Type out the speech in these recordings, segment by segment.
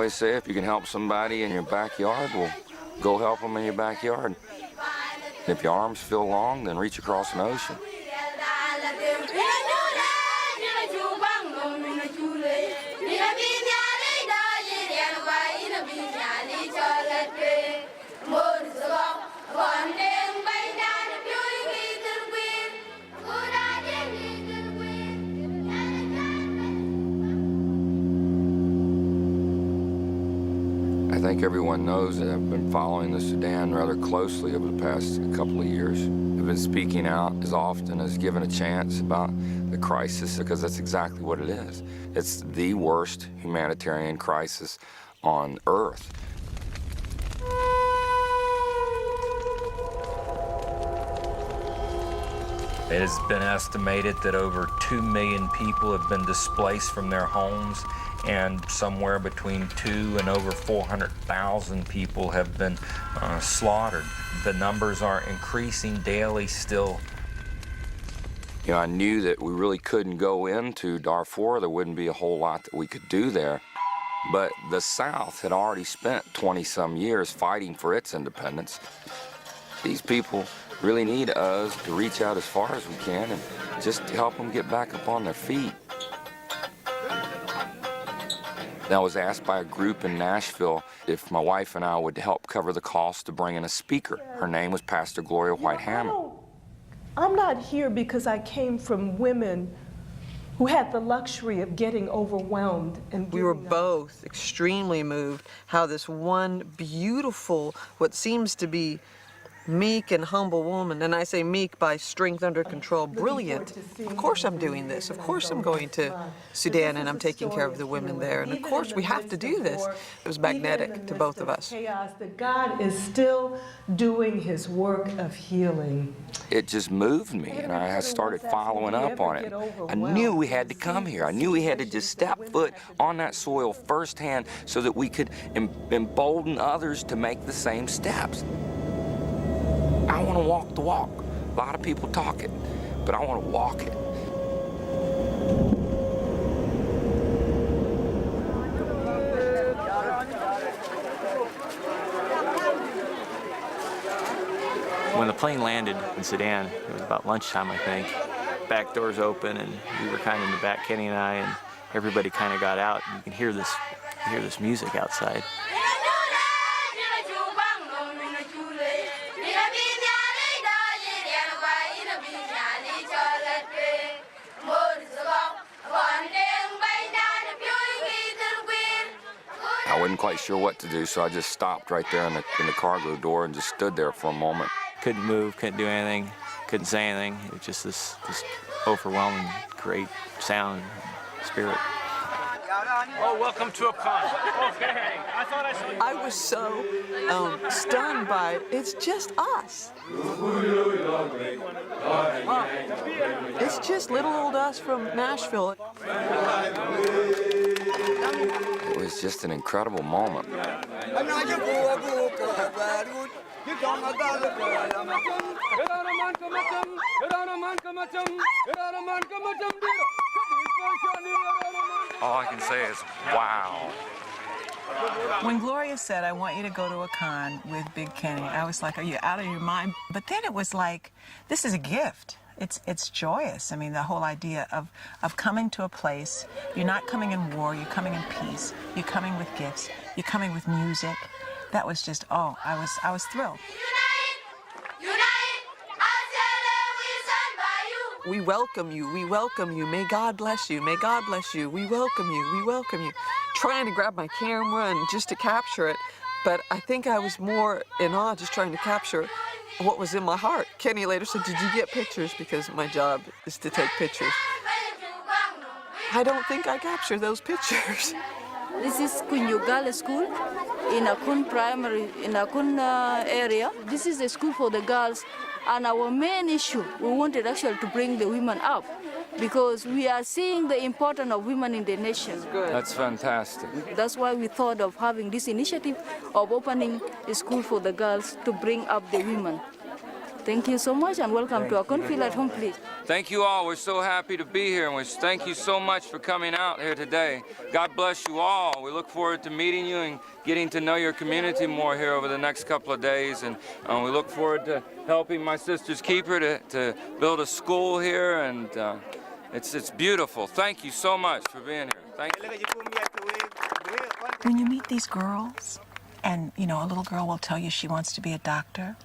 always say if you can help somebody in your backyard, well, go help them in your backyard. If your arms feel long, then reach across an ocean. I think everyone knows that I've been following the Sudan rather closely over the past couple of years. I've been speaking out as often as given a chance about the crisis, because that's exactly what it is. It's the worst humanitarian crisis on Earth. It has been estimated that over 2 million people have been displaced from their homes, and somewhere between 2 and over 400,000 people have been slaughtered. The numbers are increasing daily still. You know, I knew that we really couldn't go into Darfur. There wouldn't be a whole lot that we could do there. But the South had already spent 20-some years fighting for its independence. These people really need us to reach out as far as we can and just help them get back up on their feet. I was asked by a group in Nashville if my wife and I would help cover the cost to bring in a speaker. Her name was Pastor Gloria White Hammond. I'm not here because I came from women who had the luxury of getting overwhelmed. And we were both extremely moved how this one beautiful, what seems to be meek and humble woman, and I say meek by strength under control, brilliant. Of course I'm doing this. Of course I'm going to Sudan and I'm taking care of the women there. And of course we have to do this. It was magnetic to both of us. That God is still doing his work of healing. It just moved me, and I started following up on it. I knew we had to come here. I knew we had to just step foot on that soil firsthand so that we could embolden others to make the same steps. I want to walk the walk. A lot of people talk it, but I want to walk it. When the plane landed in Sudan, it was about lunchtime, I think. Back doors open, and we were kind of in the back, Kenny and I, and everybody kind of got out. And you can hear this music outside. I wasn't quite sure what to do, so I just stopped right there in the cargo door and just stood there for a moment. Couldn't move, couldn't do anything, couldn't say anything. It was just this overwhelming, great sound, spirit. Oh, welcome to Akon. Okay, I thought I saw you. I was so stunned by it. It's just us. It's just little old us from Nashville. It was just an incredible moment. All I can say is, wow. When Gloria said, I want you to go to Akon with Big Kenny, I was like, are you out of your mind? But then it was like, this is a gift. It's joyous. I mean, the whole idea of coming to a place, you're not coming in war, you're coming in peace, you're coming with gifts, you're coming with music. That was just, oh, I was thrilled. We welcome you, we welcome you, may God bless you, may God bless you, we welcome you, we welcome you. Trying to grab my camera and just to capture it, but I think I was more in awe just trying to capture what was in my heart. Kenny later said, did you get pictures? Because my job is to take pictures. I don't think I captured those pictures. This is Kunyugala School in Akon Primary, in Akon area. This is a school for the girls, and our main issue, we wanted actually to bring the women up because we are seeing the importance of women in the nation. That's fantastic. That's why we thought of having this initiative of opening a school for the girls to bring up the women. Thank you so much and welcome to Akon. Feel at home, please. Thank you all. We're so happy to be here, and we thank you so much for coming out here today. God bless you all. We look forward to meeting you and getting to know your community more here over the next couple of days, and we look forward to helping my sister's keeper to build a school here, and it's beautiful. Thank you so much for being here. Thank you. When you meet these girls, and you know, a little girl will tell you she wants to be a doctor,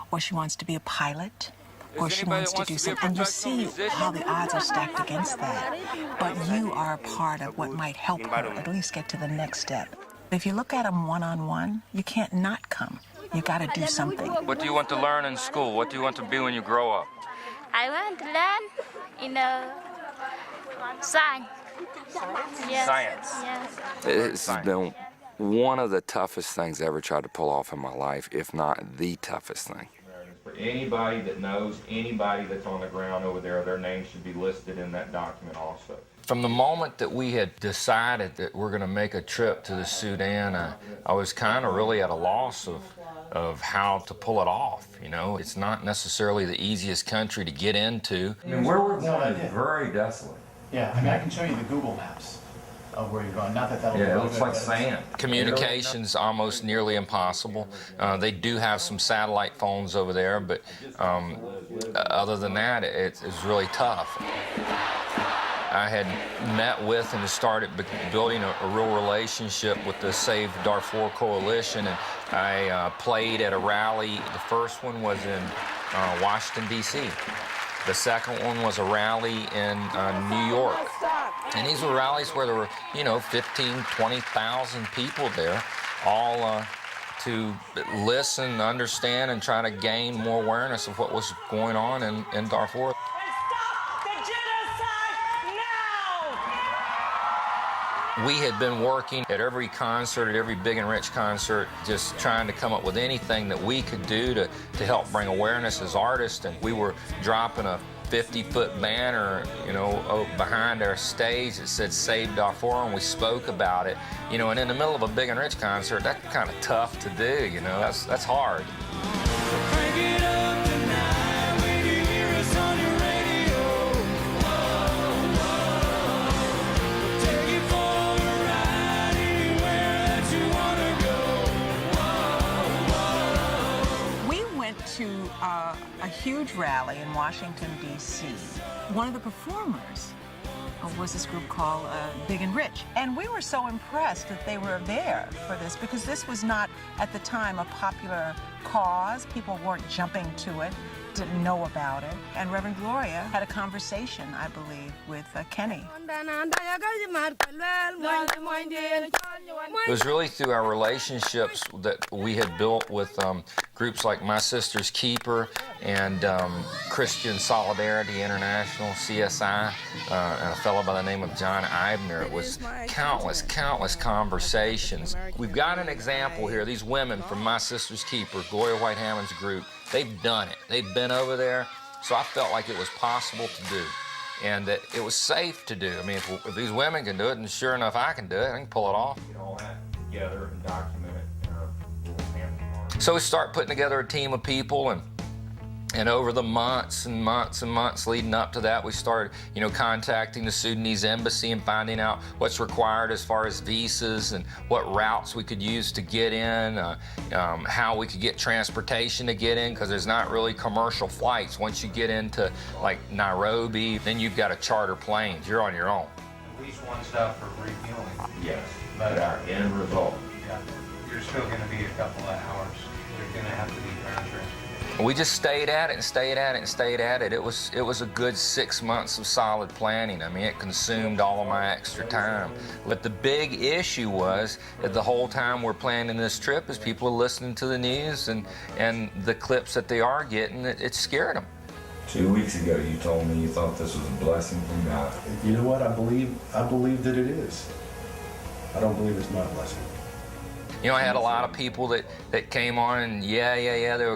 or she wants to be a pilot, or she wants to do something, and you see how the odds are stacked against that. But you are a part of what might help her at least get to the next step. If you look at them one-on-one, you can't not come. You got to do something. What do you want to learn in school? What do you want to be when you grow up? I want to learn in science. Yes. Science. Yes. It's been one of the toughest things I ever tried to pull off in my life, if not the toughest thing. For anybody that knows anybody that's on the ground over there, their name should be listed in that document also. From the moment that we had decided that we're going to make a trip to the Sudan, I was kind of really at a loss of how to pull it off. You know, it's not necessarily the easiest country to get into. I mean, where we're going is very desolate. Yeah, I mean, I can show you the Google Maps of where you're going. Not that that'll be Yeah, it really looks good, like but it's- sand. Communication's almost nearly impossible. They do have some satellite phones over there, but other than that, it's really tough. I had met with and started building a real relationship with the Save Darfur Coalition, and I played at a rally. The first one was in Washington, D.C. The second one was a rally in New York. And these were rallies where there were, 15, 20,000 people there, all to listen, understand, and try to gain more awareness of what was going on in Darfur. We had been working at every concert, at every Big and Rich concert, just trying to come up with anything that we could do to help bring awareness as artists. And we were dropping a 50-foot banner, behind our stage that said Save Darfur, and we spoke about it. And in the middle of a Big and Rich concert, that's kind of tough to do, that's hard. To a huge rally in Washington, D.C. One of the performers was this group called Big and Rich. And we were so impressed that they were there for this, because this was not, at the time, a popular cause. People weren't jumping to it, didn't know about it. And Reverend Gloria had a conversation, I believe, with Kenny. It was really through our relationships that we had built with groups like My Sister's Keeper and Christian Solidarity International, CSI, and a fellow by the name of John Eibner. It was countless conversations. We've got an example here. These women from My Sister's Keeper, Gloria White Hammond's group, they've done it. They've been over there, so I felt like it was possible to do, and that it was safe to do. I mean, if these women can do it, and sure enough I can do it, I can pull it off. Get all that together and document it in our little handbook. So we start putting together a team of people, and over the months and months leading up to that, we started, contacting the Sudanese embassy and finding out what's required as far as visas and what routes we could use to get in, how we could get transportation to get in, because there's not really commercial flights. Once you get into like Nairobi, then you've got to charter planes. You're on your own. At least one stop for refueling. Yes, but our end result. Yeah, you're still going to be a couple of hours. You're going to have to be ground transportation. We just stayed at it and stayed at it and stayed at it. It was a good 6 months of solid planning. I mean, it consumed all of my extra time. But the big issue was that the whole time we're planning this trip is people are listening to the news and the clips that they are getting, it scared them. 2 weeks ago, you told me you thought this was a blessing from God. You know what? I believe that it is. I don't believe it's not a blessing. I had a lot of people that came on and yeah, they were